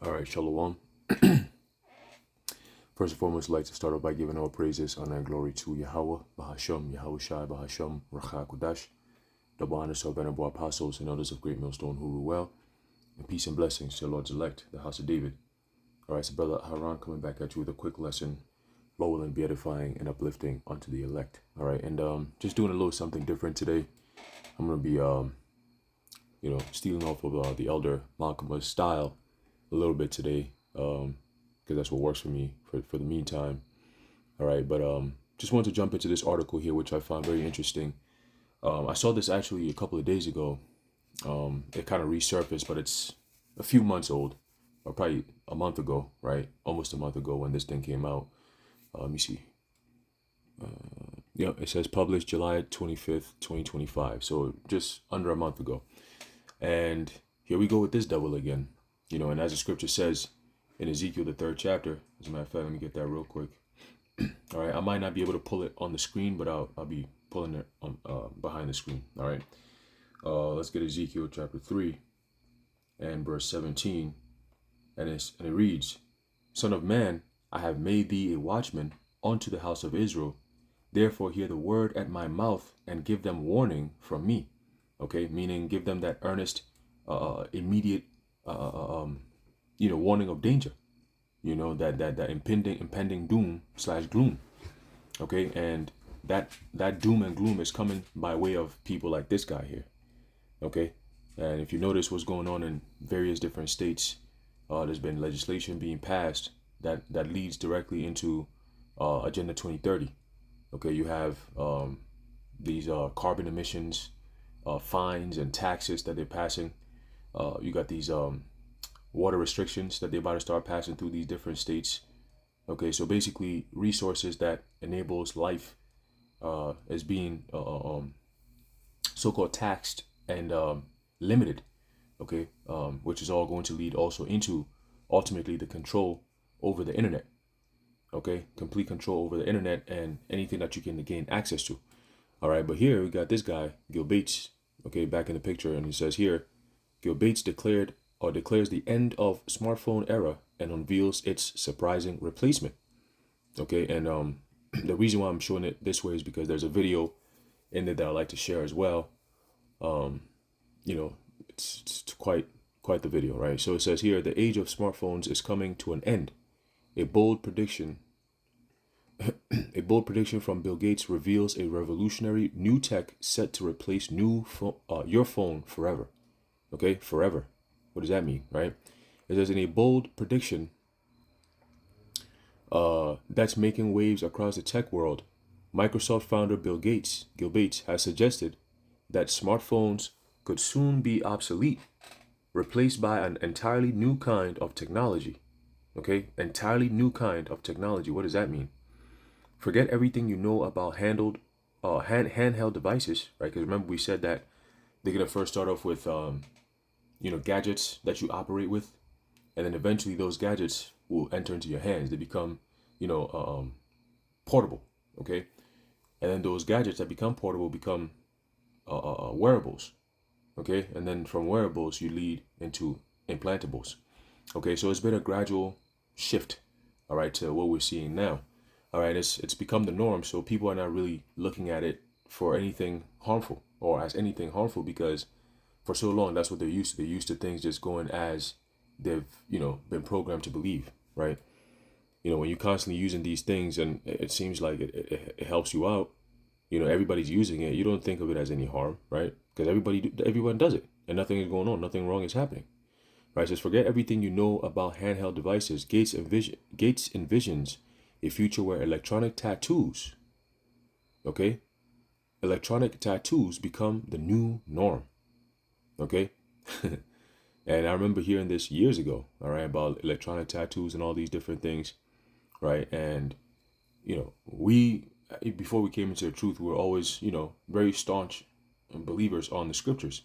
All right, Shalom. First and foremost, I'd like to start off by giving all praises, honor, and glory to Yahweh, Bahasham, Yahweh Shai, Bahasham, Racha Kudash, double honor to our venerable apostles and elders of Great Millstone who rule well, and peace and blessings to your Lord's elect, the house of David. All right, so Brother Haran coming back at you with a quick lesson, lowell and beatifying and uplifting unto the elect. All right, and just doing a little something different today. I'm going to be, stealing off of the elder Malcolm's style a little bit today, because that's what works for me for the meantime. All right, but just wanted to jump into this article here, which I found very interesting. I saw this actually a couple of days ago. It kind of resurfaced, but it's a few months old, or probably a month ago, right? Almost a month ago when this thing came out. Let me see. It says published July 25th, 2025. So just under a month ago. And here we go with this devil again. And as the scripture says in Ezekiel, the 3rd chapter, as a matter of fact, let me get that real quick. All right, I might not be able to pull it on the screen, but I'll be pulling it on behind the screen. All right, let's get Ezekiel chapter 3 and verse 17, and it reads, "Son of man, I have made thee a watchman unto the house of Israel. Therefore hear the word at my mouth and give them warning from me." Okay, meaning give them that earnest, immediate, warning of danger. That impending doom / gloom. Okay, and that doom and gloom is coming by way of people like this guy here. Okay, and if you notice what's going on in various different states, there's been legislation being passed that leads directly into Agenda 2030. Okay, you have these carbon emissions, fines and taxes that they're passing. You got these water restrictions that they're about to start passing through these different states. Okay, so basically resources that enables life is being so-called taxed and limited. Okay, which is all going to lead also into ultimately the control over the internet. Okay, complete control over the internet and anything that you can gain access to. All right, but here we got this guy, Gill Bates, okay, back in the picture, and he says here, Gill Bates declares the end of smartphone era and unveils its surprising replacement. Okay, and the reason why I'm showing it this way is because there's a video in there that I'd like to share as well. It's quite the video, right? So it says here, the age of smartphones is coming to an end. A bold prediction from Bill Gates reveals a revolutionary new tech set to replace your phone forever. Okay, forever. What does that mean, right? It says in a bold prediction that's making waves across the tech world, Microsoft founder Gill Bates, has suggested that smartphones could soon be obsolete, replaced by an entirely new kind of technology. Okay, entirely new kind of technology. What does that mean? Forget everything you know about handheld devices, right? Because remember we said that they're gonna first start off with gadgets that you operate with, and then eventually those gadgets will enter into your hands. They become portable. Okay, and then those gadgets that become portable become wearables. Okay, and then from wearables you lead into implantables. Okay, so it's been a gradual shift, all right, to what we're seeing now. All right, it's become the norm, so people are not really looking at it for anything harmful or as anything harmful, because for so long that's what they're used to. They're used to things just going as they've been programmed to believe, right? When you're constantly using these things and it seems like it helps you out, everybody's using it, you don't think of it as any harm, right? Because everyone does it and nothing is going on, nothing wrong is happening. Right, says forget everything you know about handheld devices. Gates envisions a future where electronic tattoos become the new norm. Okay, and I remember hearing this years ago, all right, about electronic tattoos and all these different things, right? And we, before we came into the truth, we were always very staunch believers on the scriptures,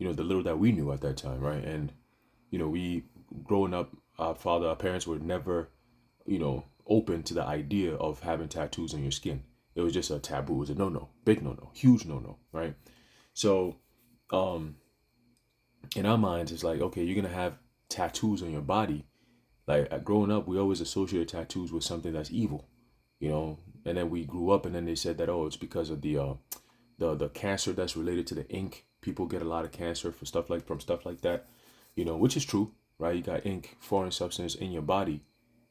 the little that we knew at that time, right? And we growing up, our parents were never, open to the idea of having tattoos on your skin. It was just a taboo. It was a no-no, big no-no, huge no-no, right? So, in our minds, it's like, okay, you're going to have tattoos on your body. Like growing up, we always associated tattoos with something that's evil, you know. And then we grew up, and then they said that, oh, it's because of the cancer that's related to the ink. People get a lot of cancer for stuff like that, you know, which is true, right? You got ink, foreign substance in your body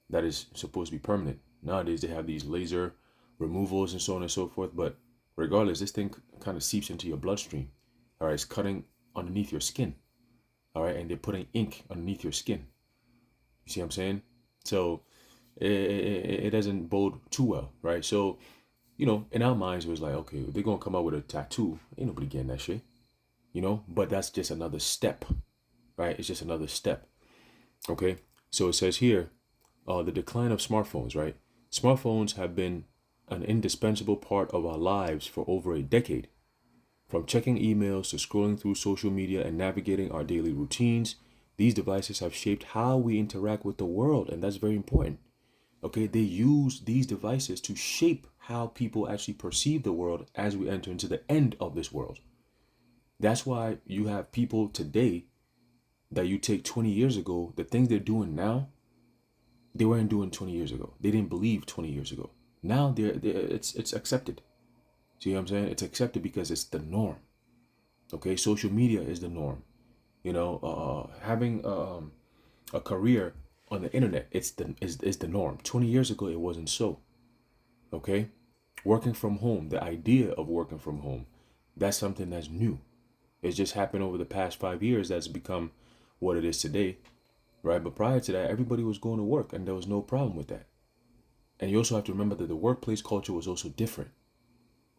that is supposed to be permanent. Nowadays they have these laser removals and so on and so forth, but regardless, this thing kind of seeps into your bloodstream. All right, it's cutting underneath your skin. All right, and they're putting ink underneath your skin. You see what I'm saying? So it doesn't bode too well, right? So, you know, in our minds, it was like, okay, they're gonna come out with a tattoo. Ain't nobody getting that shit, you know. But that's just another step, right? It's just another step. Okay. So it says here, the decline of smartphones, right? Smartphones have been an indispensable part of our lives for over a decade. From checking emails to scrolling through social media and navigating our daily routines, these devices have shaped how we interact with the world, and that's very important. Okay, they use these devices to shape how people actually perceive the world as we enter into the end of this world. That's why you have people today that you take 20 years ago, the things they're doing now, they weren't doing 20 years ago. They didn't believe 20 years ago. Now it's accepted. See what I'm saying? It's accepted because it's the norm. Okay, social media is the norm. You know, having a career on the internet, is the norm. 20 years ago, it wasn't so. Okay, working from home, the idea of working from home, that's something that's new. It's just happened over the past 5 years that's become what it is today, right? But prior to that, everybody was going to work, and there was no problem with that. And you also have to remember that the workplace culture was also different,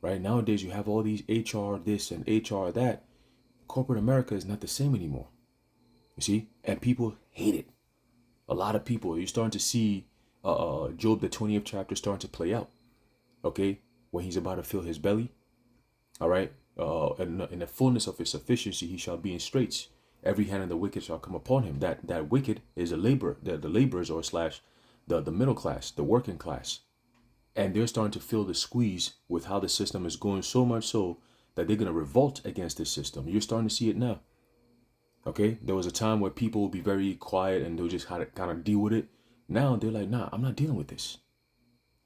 right? Nowadays, you have all these HR this and HR that. Corporate America is not the same anymore. You see, and people hate it. A lot of people. You're starting to see Job the 20th chapter starting to play out. Okay, when he's about to fill his belly. All right, and in the fullness of his sufficiency, he shall be in straits. Every hand of the wicked shall come upon him. That wicked is a laborer, the laborers or slash the middle class, the working class, and they're starting to feel the squeeze with how the system is going, so much so that they're gonna revolt against this system. You're starting to see it now. Okay, there was a time where people would be very quiet and they'll just kind of deal with it. Now they're like, nah, I'm not dealing with this.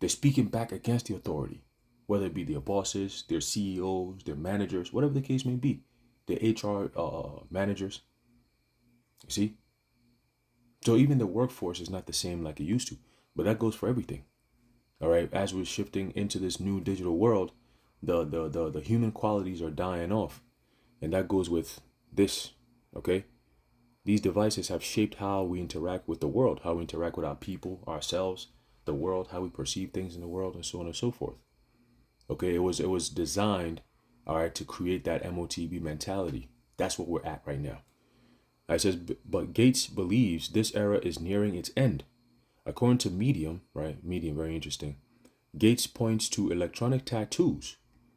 They're speaking back against the authority, whether it be their bosses, their CEOs, their managers, whatever the case may be, their HR managers. You see? So even the workforce is not the same like it used to, but that goes for everything. All right, as we're shifting into this new digital world, the human qualities are dying off, and that goes with this. Okay, these devices have shaped how we interact with the world, how we interact with our people, ourselves, the world, how we perceive things in the world, and so on and so forth. Okay, it was designed, all right, to create that MOTB mentality. That's what we're at right now. It says, but Gates believes this era is nearing its end. According to Medium, right? Medium, very interesting. Gates points to electronic tattoos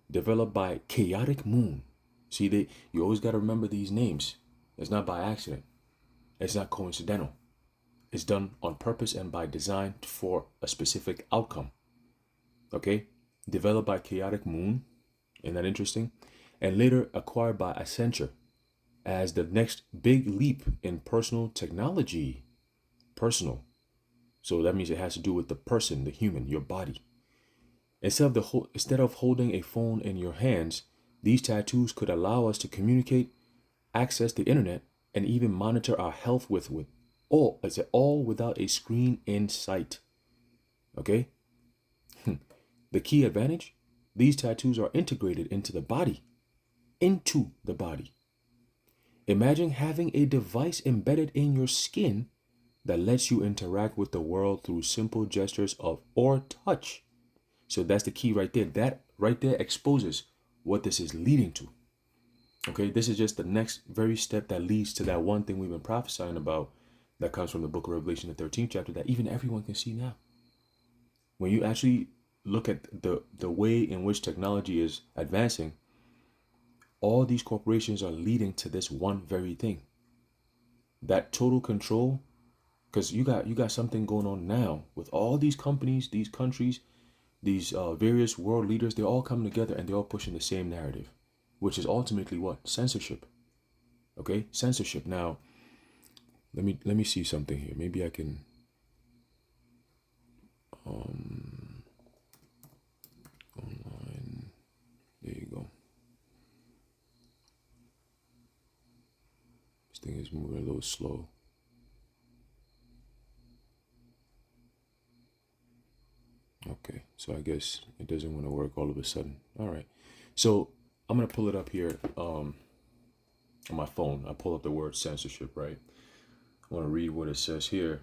developed by Chaotic Moon. See, you always got to remember these names. It's not by accident. It's not coincidental. It's done on purpose and by design for a specific outcome. Okay? Developed by Chaotic Moon. Isn't that interesting? And later acquired by Accenture as the next big leap in personal technology. Personal. So that means it has to do with the person, the human, your body. Instead of holding a phone in your hands, these tattoos could allow us to communicate, access the internet, and even monitor our health with all without a screen in sight. Okay? The key advantage? These tattoos are integrated into the body. Into the body. Imagine having a device embedded in your skin that lets you interact with the world through simple gestures of or touch. So that's the key right there. That right there exposes what this is leading to. Okay, this is just the next very step that leads to that one thing we've been prophesying about that comes from the book of Revelation, the 13th chapter, that even everyone can see now. When you actually look at the way in which technology is advancing, all these corporations are leading to this one very thing. That total control, because you got something going on now with all these companies, these countries, these various world leaders. They're all coming together and they're all pushing the same narrative, which is ultimately what? Censorship. Okay, censorship. Now, let me see something here. Maybe I can He's moving a little slow. Okay, so I guess it doesn't want to work all of a sudden. All right, so I'm gonna pull it up here on my phone. I pull up the word censorship, right? I want to read what it says here.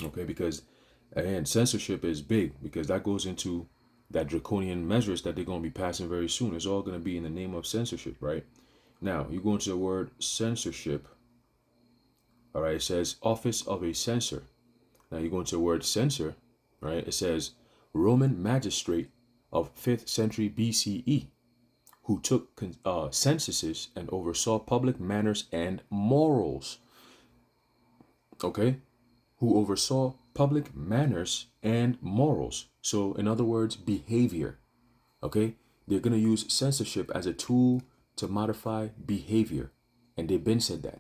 Okay, because again, censorship is big because that goes into that draconian measures that they're going to be passing very soon. It's all going to be in the name of censorship, right? Now, you go into the word censorship. All right, it says office of a censor. Now, you go into the word censor, right? It says Roman magistrate of 5th century BCE who took censuses and oversaw public manners and morals. Okay, who oversaw public manners and morals. So, in other words, behavior. Okay, they're going to use censorship as a tool to modify behavior, and they've been said that.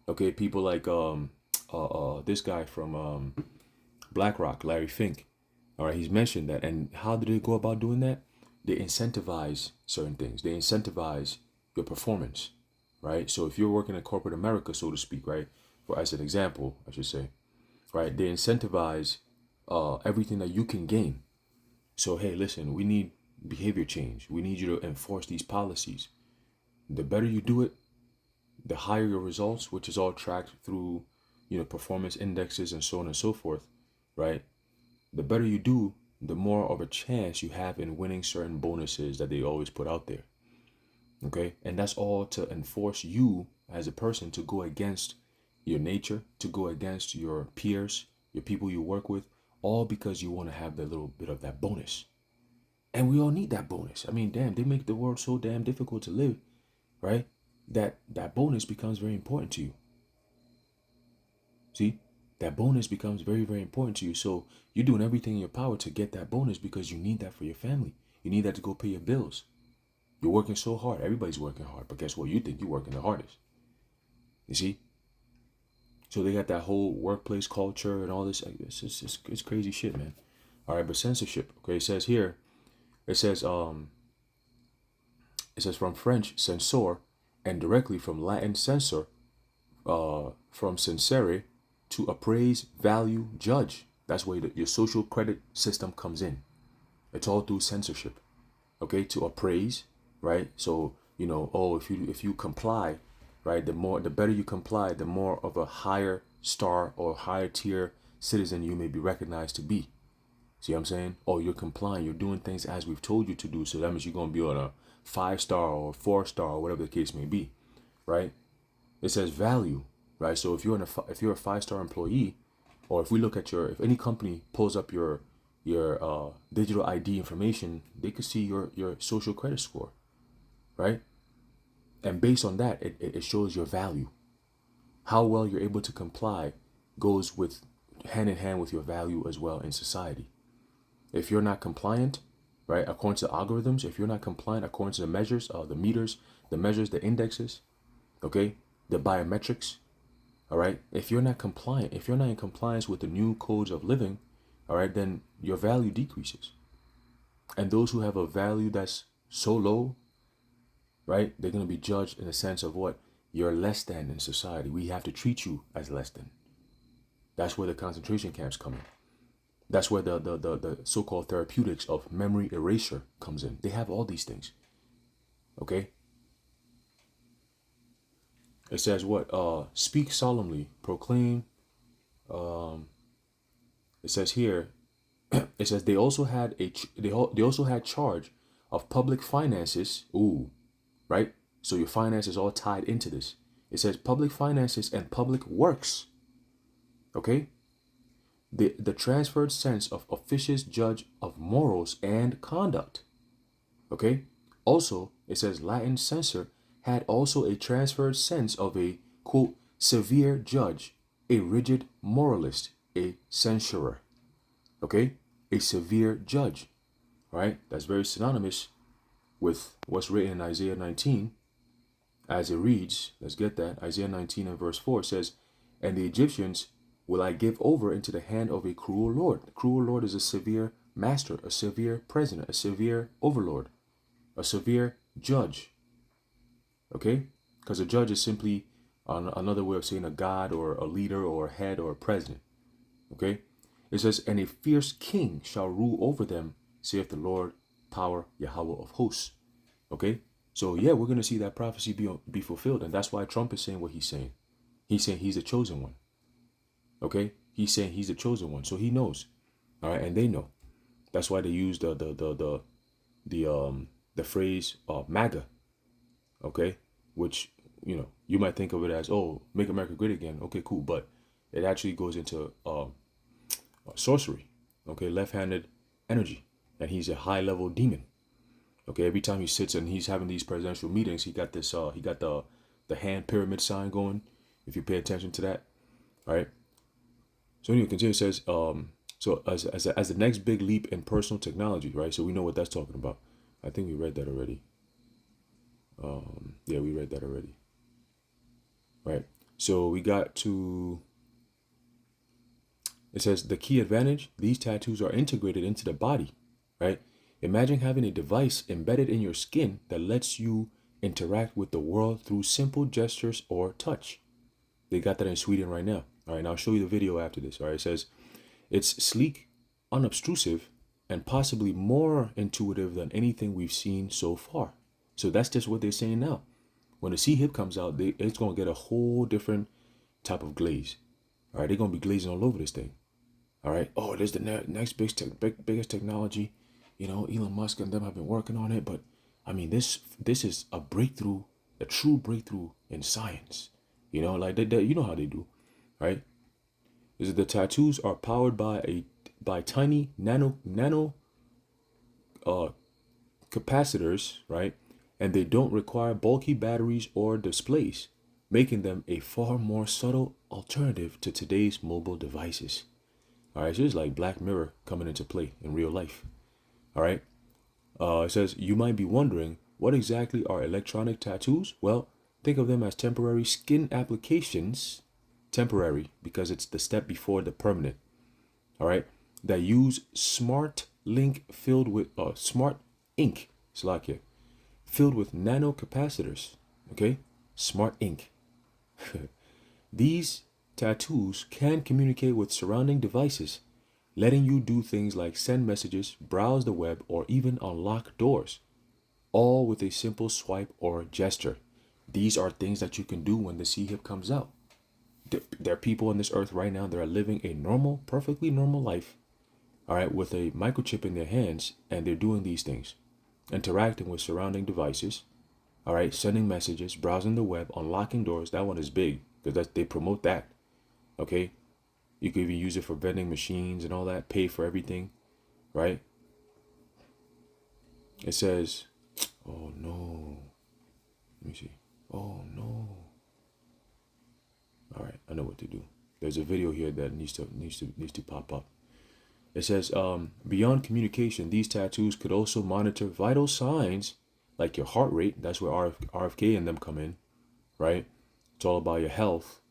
Okay, people like this guy from BlackRock, Larry Fink. All right, he's mentioned that. And how do they go about doing that? They incentivize certain things. They incentivize your performance, right? So if you're working in corporate America, so to speak, right, for as an example, I should say, right, they incentivize everything that you can gain. So hey, listen, we need behavior change. We need you to enforce these policies. The better you do it, the higher your results, which is all tracked through, performance indexes and so on and so forth, right? The better you do, the more of a chance you have in winning certain bonuses that they always put out there. Okay? And that's all to enforce you as a person to go against your nature, to go against your peers, your people you work with, all because you want to have that little bit of that bonus. And we all need that bonus. I mean, damn, they make the world so damn difficult to live, right? That bonus becomes very important to you. See? That bonus becomes very, very important to you. So you're doing everything in your power to get that bonus because you need that for your family. You need that to go pay your bills. You're working so hard. Everybody's working hard. But guess what? You think you're working the hardest. You see? So they got that whole workplace culture and all this. It's crazy shit, man. All right, but censorship. Okay, it says here. It says from French censor and directly from Latin censor, from censere, to appraise, value, judge. That's where your social credit system comes in. It's all through censorship. Okay, to appraise, right? So if you comply, right, the better you comply, the more of a higher star or higher tier citizen you may be recognized to be. See what I'm saying? Oh, you're complying. You're doing things as we've told you to do. So that means you're going to be on a 5-star or 4-star or whatever the case may be, right? It says value, right? So if you're a 5-star employee, or if any company pulls up your digital ID information, they could see your social credit score, right? And based on that, it shows your value. How well you're able to comply goes with hand in hand with your value as well in society. If you're not compliant, right, according to algorithms, if you're not compliant according to the measures, the meters, the measures, the indexes, okay, the biometrics, all right, if you're not compliant, if you're not in compliance with the new codes of living, all right, then your value decreases. And those who have a value that's so low, right, they're going to be judged in a sense of what? You're less than in society. We have to treat you as less than. That's where the concentration camps come in. That's where the so-called therapeutics of memory erasure comes in. They have all these things. Okay? It says what? Speak solemnly, proclaim. It says here, it says they also had they also had charge of public finances. Ooh, right? So your finances all tied into this. It says public finances and public works. Okay? The transferred sense of officious judge of morals and conduct. Okay? Also, it says Latin censor had also a transferred sense of a, quote, severe judge, a rigid moralist, a censurer. Okay? A severe judge. Right? That's very synonymous with what's written in Isaiah 19 as it reads. Let's get that. Isaiah 19 and verse 4 says, and the Egyptians will I give over into the hand of a cruel Lord. The cruel Lord is a severe master, a severe president, a severe overlord, a severe judge. Okay? because a judge is simply another way of saying a god or a leader or a head or a president. Okay? It says, and a fierce king shall rule over them, saith the Lord, power, Yahweh of hosts. Okay? So yeah, we're going to see that prophecy be fulfilled. And that's why Trump is saying what he's saying. He's saying he's the chosen one. Okay? He's saying he's the chosen one. So he knows. All right? And they know. That's why they use the phrase MAGA. Okay? Which, you might think of it as, oh, make America great again. Okay, cool. But it actually goes into sorcery. Okay? Left-handed energy. And he's a high-level demon. Okay, every time he sits and he's having these presidential meetings, he got this he got the hand pyramid sign going, if you pay attention to that. All right. So anyway, continue. It says so as the next big leap in personal technology, right? So we know what that's talking about. I think we read that already. Yeah, we read that already. Right. So we got to, it says the key advantage, these tattoos are integrated into the body, right? Imagine having a device embedded in your skin that lets you interact with the world through simple gestures or touch. They got that in Sweden right now. All right, and I'll show you the video after this. All right, it says it's sleek, unobtrusive, and possibly more intuitive than anything we've seen so far. So that's just what they're saying now. When the C-hip comes out, it's going to get a whole different type of glaze. All right, they're going to be glazing all over this thing. All right, oh, there's the next biggest technology. Elon Musk and them have been working on it, but I mean, this is a breakthrough, a true breakthrough in science. Like they you know how they do, right? Is the tattoos are powered by tiny nano capacitors, right? And they don't require bulky batteries or displays, making them a far more subtle alternative to today's mobile devices. All right, so it's like Black Mirror coming into play in real life. All right. It says, you might be wondering, what exactly are electronic tattoos? Well, think of them as temporary skin applications. Temporary, because it's the step before the permanent. All right. That use smart ink filled with nano capacitors. Okay. Smart ink. These tattoos can communicate with surrounding devices, letting you do things like send messages, browse the web, or even unlock doors, all with a simple swipe or gesture. These are things that you can do when the C-hip comes out. There are people on this earth right now that are living a normal, perfectly normal life, all right, with a microchip in their hands, and they're doing these things, interacting with surrounding devices, all right, sending messages, browsing the web, unlocking doors. That one is big because they promote that, okay? You can even use it for vending machines and all that, pay for everything, right? It says, oh no. Let me see. Oh no. All right, I know what to do. There's a video here that needs to pop up. It says, beyond communication, these tattoos could also monitor vital signs like your heart rate. That's where RFK and them come in, right? It's all about your health.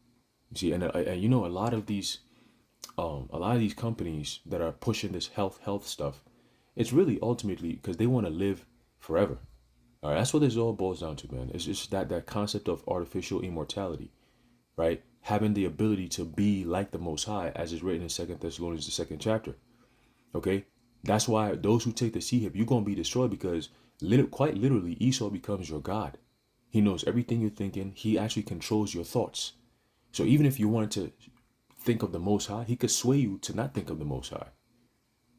You see, and a lot of these companies that are pushing this health stuff, it's really ultimately because they want to live forever. All right, that's what this all boils down to, man. It's just that concept of artificial immortality, right? Having the ability to be like the Most High, as is written in 2 Thessalonians, the 2nd chapter. Okay, that's why those who take the C-hip, you're gonna be destroyed because quite literally, Esau becomes your God. He knows everything you're thinking. He actually controls your thoughts. So even if you wanted to think of the Most High, he could sway you to not think of the Most High.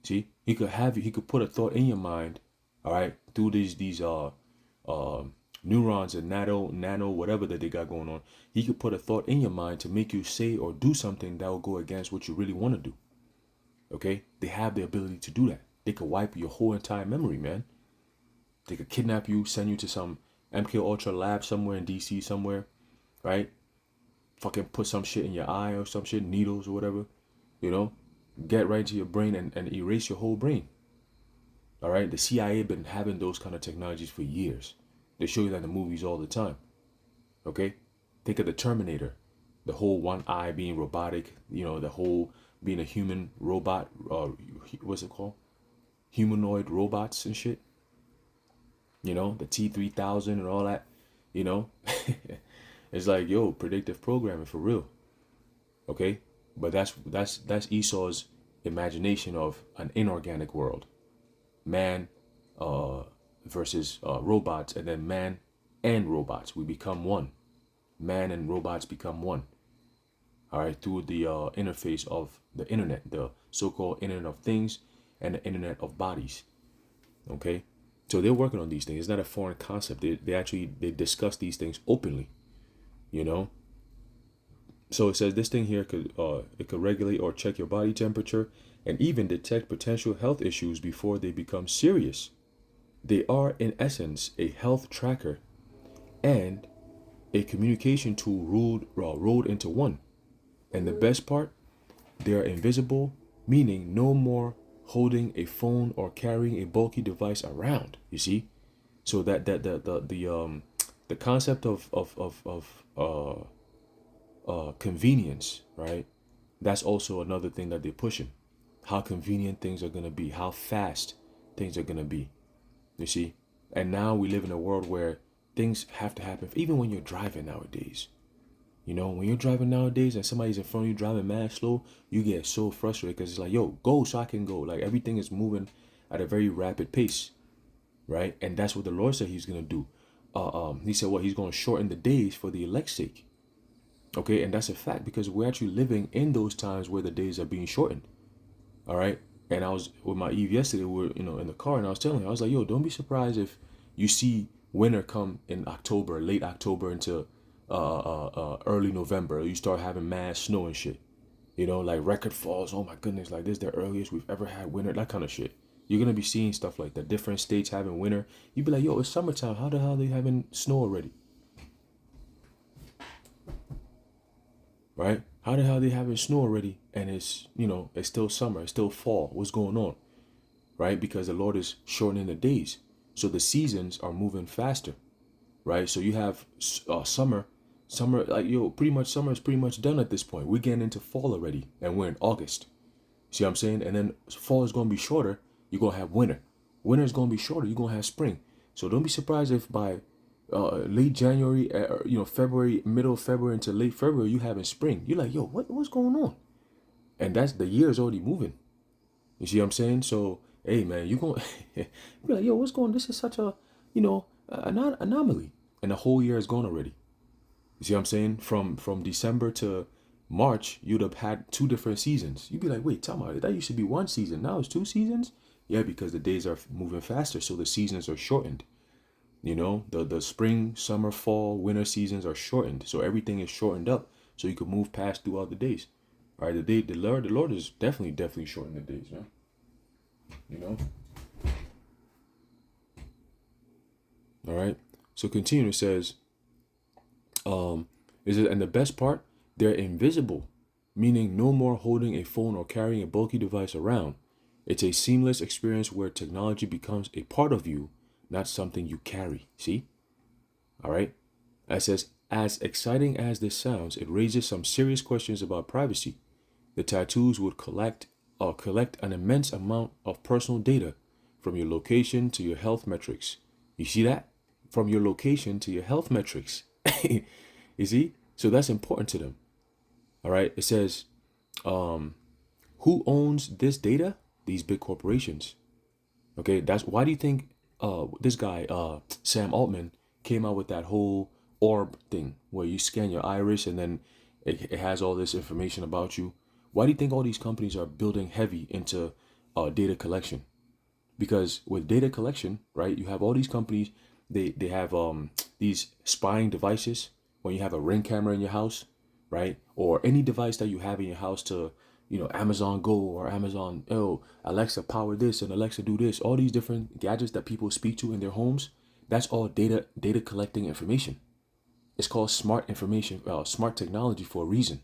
See, he could put a thought in your mind, all right, through these neurons and nano whatever that they got going on. He could put a thought in your mind to make you say or do something that will go against what you really want to do. Okay, they have the ability to do that. They could wipe your whole entire memory, man. They could kidnap you, send you to some MK Ultra lab somewhere in DC somewhere, right? Fucking put some shit in your eye or some shit, needles or whatever, get right into your brain and erase your whole brain. All right, the CIA been having those kind of technologies for years. They show you that in the movies all the time. Okay, think of the Terminator, the whole one eye being robotic, the whole being a human robot. What's it called? Humanoid robots and shit. The T-3000 and all that. It's like, yo, predictive programming for real. Okay, but that's Esau's imagination of an inorganic world, man, uh, versus robots, and then man and robots. We become one. Man and robots become one. All right, through the interface of the internet, the so-called Internet of Things, and the Internet of Bodies. Okay, so they're working on these things. It's not a foreign concept. They actually they discuss these things openly. You know, so it says this thing here could it could regulate or check your body temperature and even detect potential health issues before they become serious. They are in essence a health tracker and a communication tool rolled into one. And the best part, they are invisible, meaning no more holding a phone or carrying a bulky device around. You see, so that the concept of convenience, right? That's also another thing that they're pushing. How convenient things are gonna be, how fast things are gonna be. You see, and now we live in a world where things have to happen. Even when you're driving nowadays, you know, when you're driving nowadays and somebody's in front of you driving mad slow, you get so frustrated because it's like, yo, go so I can go. Like everything is moving at a very rapid pace, right? And that's what the Lord said He's gonna do. He said, well, He's gonna shorten the days for the elect's sake. Okay, and that's a fact because we're actually living in those times where the days are being shortened. All right. And I was with my Eve yesterday. We were, in the car, and I was telling her, I was like, yo, don't be surprised if you see winter come in October, late October into early November. You start having mass snow and shit. Like record falls. Oh my goodness, like this is the earliest we've ever had winter. That kind of shit. You're gonna be seeing stuff like that. Different states having winter. You'd be like, yo, it's summertime. How the hell are they having snow already? Right? How the hell are they having snow already? And it's still summer. It's still fall. What's going on? Right? Because the Lord is shortening the days. So the seasons are moving faster, right? So you have summer, like, pretty much summer is pretty much done at this point. We're getting into fall already, and we're in August. See what I'm saying? And then fall is going to be shorter. You're going to have winter. Winter is going to be shorter. You're going to have spring. So don't be surprised if by late January, February, middle of February into late February, you having spring. You're like, yo, what's going on? And that's the year is already moving. You see what I'm saying? So, hey, man, you going to be like, yo, what's going on? This is such a, anomaly. And the whole year is gone already. You see what I'm saying? From December to March, you'd have had two different seasons. You'd be like, wait, tell me, that used to be one season. Now it's two seasons? Yeah, because the days are moving faster, so the seasons are shortened. The spring, summer, fall, winter seasons are shortened. So everything is shortened up so you can move past throughout the days. All right, the Lord is definitely shortening the days, man. You know? All right. So continue, it says, and the best part, they're invisible, meaning no more holding a phone or carrying a bulky device around. It's a seamless experience where technology becomes a part of you, not something you carry. See? All right. It says, as exciting as this sounds, it raises some serious questions about privacy. The tattoos would collect an immense amount of personal data from your location to your health metrics. You see that? From your location to your health metrics. You see? So that's important to them. All right. It says, who owns this data? These big corporations. Okay. That's why do you think this guy, Sam Altman, came out with that whole orb thing where you scan your iris and then it has all this information about you? Why do you think all these companies are building heavy into data collection? Because with data collection, right, you have all these companies, they have these spying devices. When you have a Ring camera in your house, right, or any device that you have in your house to, Amazon Go or Amazon, Alexa power this and Alexa do this, all these different gadgets that people speak to in their homes, that's all data collecting information. It's called smart information, smart technology for a reason.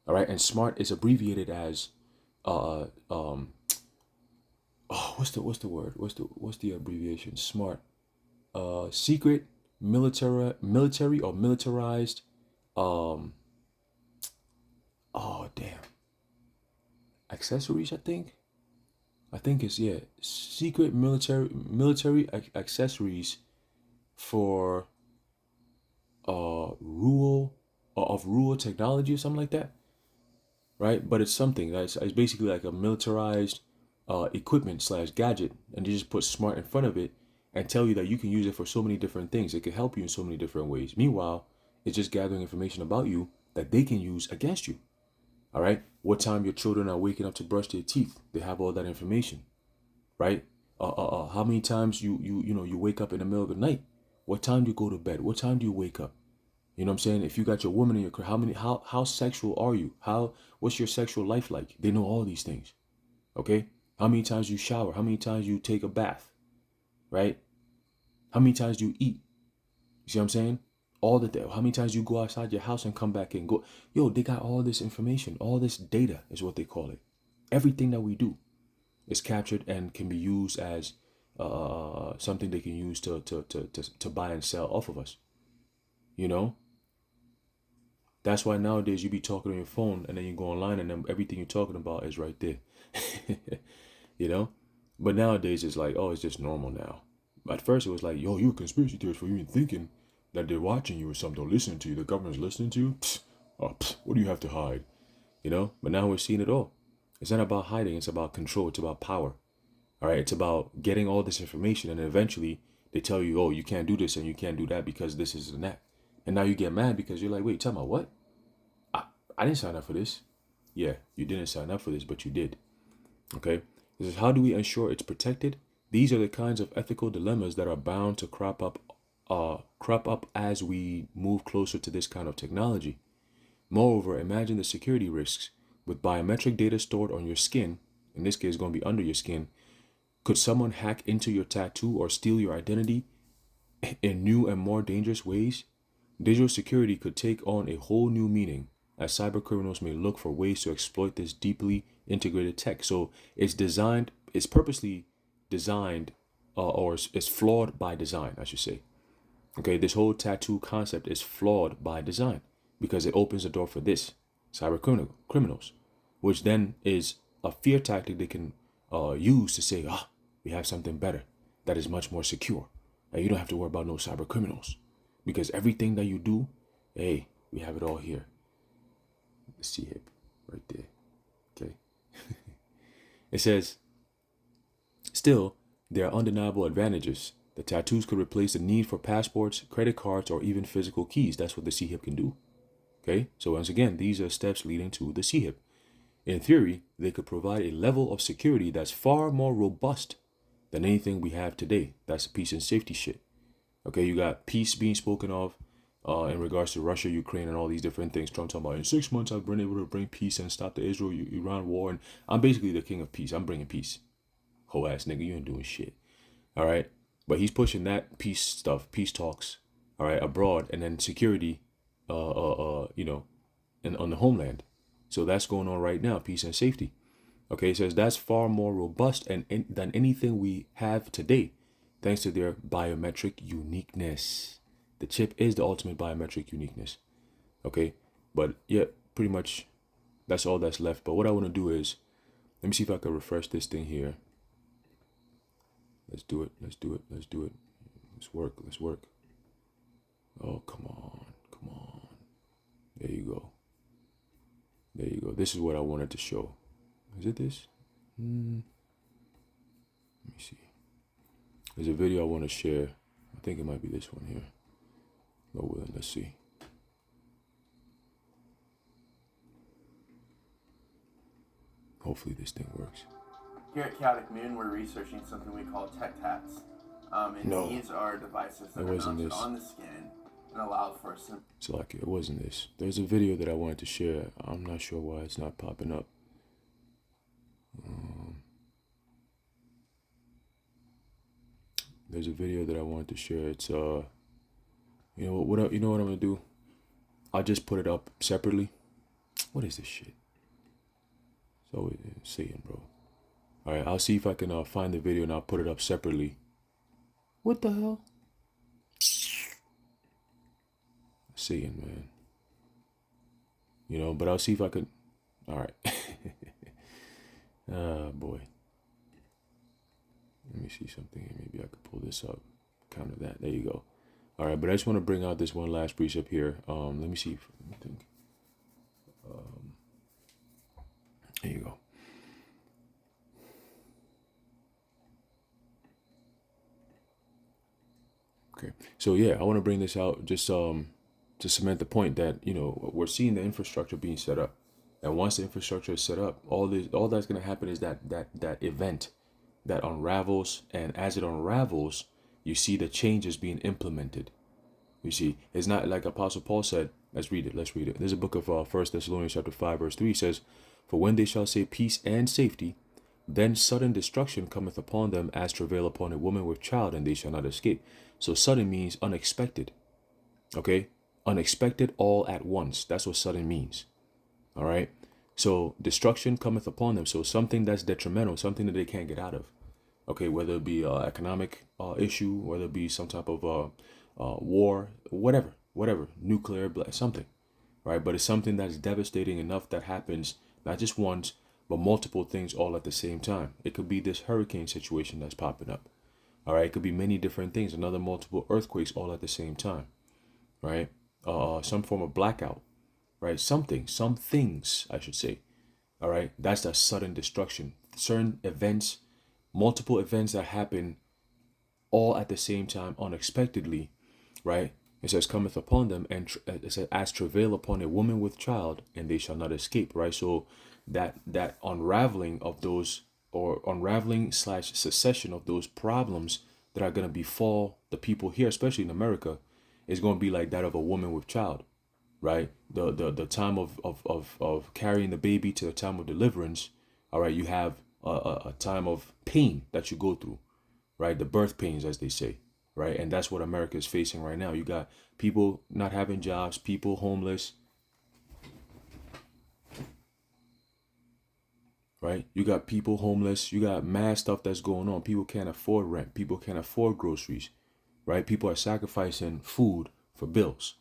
All right, and smart is abbreviated as what's the word? What's the abbreviation? Smart. Secret, military or militarized. Um, oh damn. Accessories, I think. I think it's, yeah, secret military accessories for rural technology or something like that, right? But it's something that's it's basically like a militarized equipment slash gadget, and you just put smart in front of it and tell you that you can use it for so many different things. It can help you in so many different ways. Meanwhile, it's just gathering information about you that they can use against you. All right. What time your children are waking up to brush their teeth? They have all that information, right? How many times you wake up in the middle of the night? What time do you go to bed? What time do you wake up? You know what I'm saying? If you got your woman in your how many how sexual are you? What's your sexual life like? They know all these things. Okay? How many times you shower? How many times you take a bath? Right? How many times do you eat? You see what I'm saying? All the day. How many times you go outside your house and come back in? Go, yo, they got all this information, all this data is what they call it. Everything that we do is captured and can be used as something they can use to buy and sell off of us. You know? That's why nowadays you be talking on your phone and then you go online and then everything you're talking about is right there. You know? But nowadays it's like, oh, it's just normal now. At first it was like, yo, you're a conspiracy theorist for even thinking that they're watching you or something, or listening to you. The government's listening to you. What do you have to hide? You know? But now we're seeing it all. It's not about hiding. It's about control. It's about power. All right? It's about getting all this information, and then eventually they tell you, oh, you can't do this and you can't do that because this is and that. And now you get mad because you're like, wait, tell me what? I didn't sign up for this. Yeah, you didn't sign up for this, but you did. Okay? This is how do we ensure it's protected? These are the kinds of ethical dilemmas that are bound to crop up as we move closer to this kind of technology. Moreover, imagine the security risks with biometric data stored on your skin. In this case, it's going to be under your skin. Could someone hack into your tattoo or steal your identity in new and more dangerous ways? Digital security could take on a whole new meaning as cybercriminals may look for ways to exploit this deeply integrated tech. So it's purposely designed, or it's flawed by design, I should say. Okay, this whole tattoo concept is flawed by design because it opens the door for this criminals, which then is a fear tactic they can use to say, we have something better that is much more secure, and you don't have to worry about no cyber criminals because everything that you do, hey, we have it all here. The C hip right there. Okay. It says, still, there are undeniable advantages. The tattoos could replace the need for passports, credit cards, or even physical keys. That's what the C hip can do. Okay. So once again, these are steps leading to the C hip. In theory, they could provide a level of security that's far more robust than anything we have today. That's peace and safety shit. Okay, you got peace being spoken of in regards to Russia, Ukraine, and all these different things. Trump talking about in 6 months I've been able to bring peace and stop the Israel-Iran war, and I'm basically the king of peace. I'm bringing peace. Whole ass nigga, you ain't doing shit. All right, but he's pushing that peace stuff, peace talks. All right, abroad, and then security, and on the homeland. So that's going on right now, peace and safety. Okay, it says that's far more robust than anything we have today, thanks to their biometric uniqueness. The chip is the ultimate biometric uniqueness. Okay, but yeah, pretty much that's all that's left. But what I want to do is, let me see if I can refresh this thing here. Let's do it. Let's do it. Let's do it. Let's work. Let's work. Oh, come on. Come on. There you go. There you go. This is what I wanted to show. Is it this? Let me see. There's a video I want to share. I think it might be this one here. Oh, well, let's see. Hopefully this thing works. Here at Chaotic Moon, we're researching something we call tech tats. These are devices that are mounted on the skin and allow for some... So like, it wasn't this. There's a video that I wanted to share. I'm not sure why it's not popping up. There's a video that I wanted to share. It's you know what I'm gonna do? I'll just put it up separately. What is this shit? It's always saying, bro. All right, I'll see if I can find the video and I'll put it up separately. What the hell? Saying, man. You know, but I'll see if I can. All right. Boy. Let me see something here. Maybe I could pull this up. Counter that. There you go. All right, but I just want to bring out this one last precept here. Let me see. Let me think. Here you go. Okay, so yeah, I want to bring this out just to cement the point that we're seeing the infrastructure being set up, and once the infrastructure is set up, all that's going to happen is that event that unravels, and as it unravels, you see the changes being implemented. You see, it's not like Apostle Paul said. Let's read it. Let's read it. There's a book of 1 Thessalonians chapter 5 verse 3 says, "For when they shall say peace and safety, then sudden destruction cometh upon them as travail upon a woman with child, and they shall not escape." So sudden means unexpected. Okay? Unexpected all at once. That's what sudden means. All right? So destruction cometh upon them. So something that's detrimental, something that they can't get out of. Okay, whether it be economic issue, whether it be some type of war, whatever, nuclear, something, right? But it's something that's devastating enough that happens not just once, but multiple things all at the same time. It could be this hurricane situation that's popping up. All right, it could be many different things, another multiple earthquakes all at the same time, right? Some form of blackout, right? Some things, I should say. All right, that's a sudden destruction. Certain events, multiple events that happen all at the same time unexpectedly, right? It says, cometh upon them, and it says, as travail upon a woman with child, and they shall not escape, right? So that unraveling of those, or unraveling / secession of those problems that are going to befall the people here, especially in America, is going to be like that of a woman with child, right? The time of carrying the baby to the time of deliverance, all right, you have a time of pain that you go through, right? The birth pains, as they say, right? And that's what America is facing right now. You got people not having jobs, people homeless, right? You got people homeless. You got mad stuff that's going on. People can't afford rent. People can't afford groceries, right? People are sacrificing food for bills.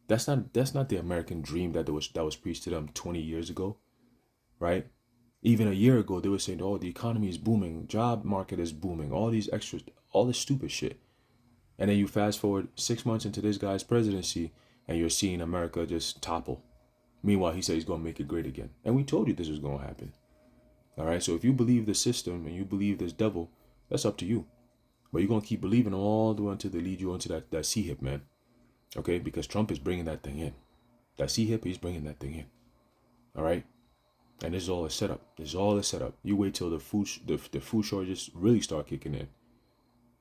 That's not the American dream that was preached to them 20 years ago, right? Even a year ago, they were saying, "Oh, the economy is booming, job market is booming, all these extras, all this stupid shit." And then you fast forward 6 months into this guy's presidency, and you're seeing America just topple. Meanwhile, he said he's going to make it great again. And we told you this was going to happen. All right, so if you believe the system and you believe this devil, that's up to you. But you're going to keep believing all the way until they lead you into that C-hip, man. Okay, because Trump is bringing that thing in. That C-hip, he's bringing that thing in. All right? And this is all a setup. This is all a setup. You wait till the food shortages really start kicking in.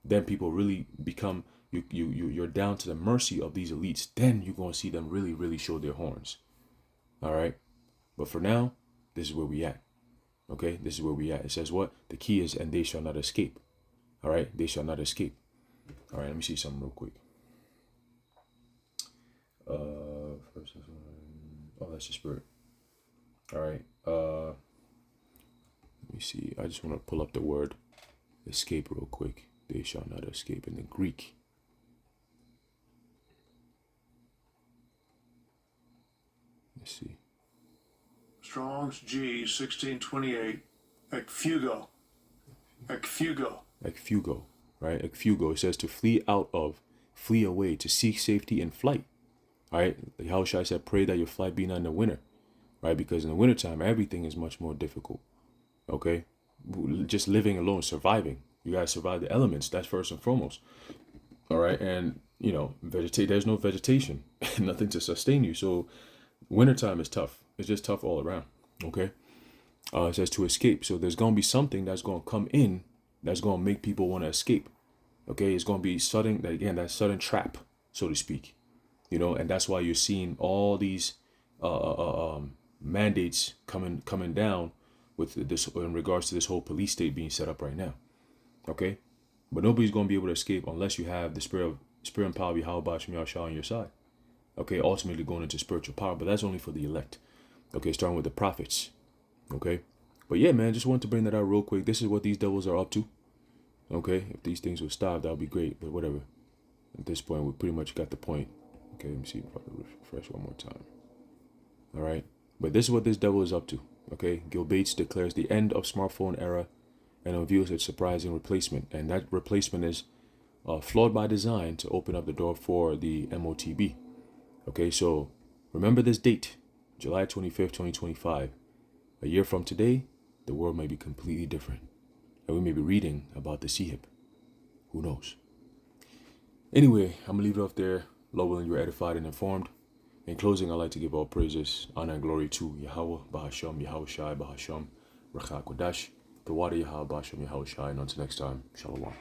Then people really become, you're down to the mercy of these elites. Then you're going to see them really, really show their horns. All right? But for now, this is where we at. Okay? This is where we at. It says what? The key is, and they shall not escape. All right? They shall not escape. All right, let me see something real quick. First, oh, that's the spirit. All right. Let me see. I just want to pull up the word escape real quick. They shall not escape in the Greek. Let's see. Strong's G 1628. Ekfugo. Ekfugo, right? Ekfugo. It says to flee out of, flee away, to seek safety in flight. All right. The Yahushua said, pray that your flight be not in the winter, right? Because in the wintertime, everything is much more difficult. Okay. Just living alone, surviving. You gotta survive the elements. That's first and foremost. All right. And, there's no vegetation, nothing to sustain you. So wintertime is tough. It's just tough all around. Okay. It says to escape. So there's going to be something that's going to come in that's going to make people want to escape. Okay. It's going to be sudden, again, that sudden trap, so to speak. And that's why you're seeing all these mandates coming down with this in regards to this whole police state being set up right now. Okay. But nobody's going to be able to escape unless you have the spirit and power of Yahweh Shem Yahshua on your side. Okay. Ultimately going into spiritual power, but that's only for the elect. Okay. Starting with the prophets. Okay. But yeah, man, just wanted to bring that out real quick. This is what these devils are up to. Okay. If these things would stop, that would be great. But whatever. At this point, we pretty much got the point. Okay, let me see if I can refresh one more time. All right. But this is what this devil is up to. Okay. Gill declares the end of smartphone era and unveils its surprising replacement. And that replacement is flawed by design to open up the door for the MOTB. Okay, so remember this date, July 25th, 2025. A year from today, the world may be completely different. And we may be reading about the Sihib. Who knows? Anyway, I'm going to leave it off there. Lord willing, you are edified and informed. In closing, I'd like to give all praises, honor, and glory to Yahweh, Bahasham, Yahweh Shai, Bahasham, Rachak Kodash, the water Yahweh, Bahasham, Yahweh Shai. And until next time, Shalom.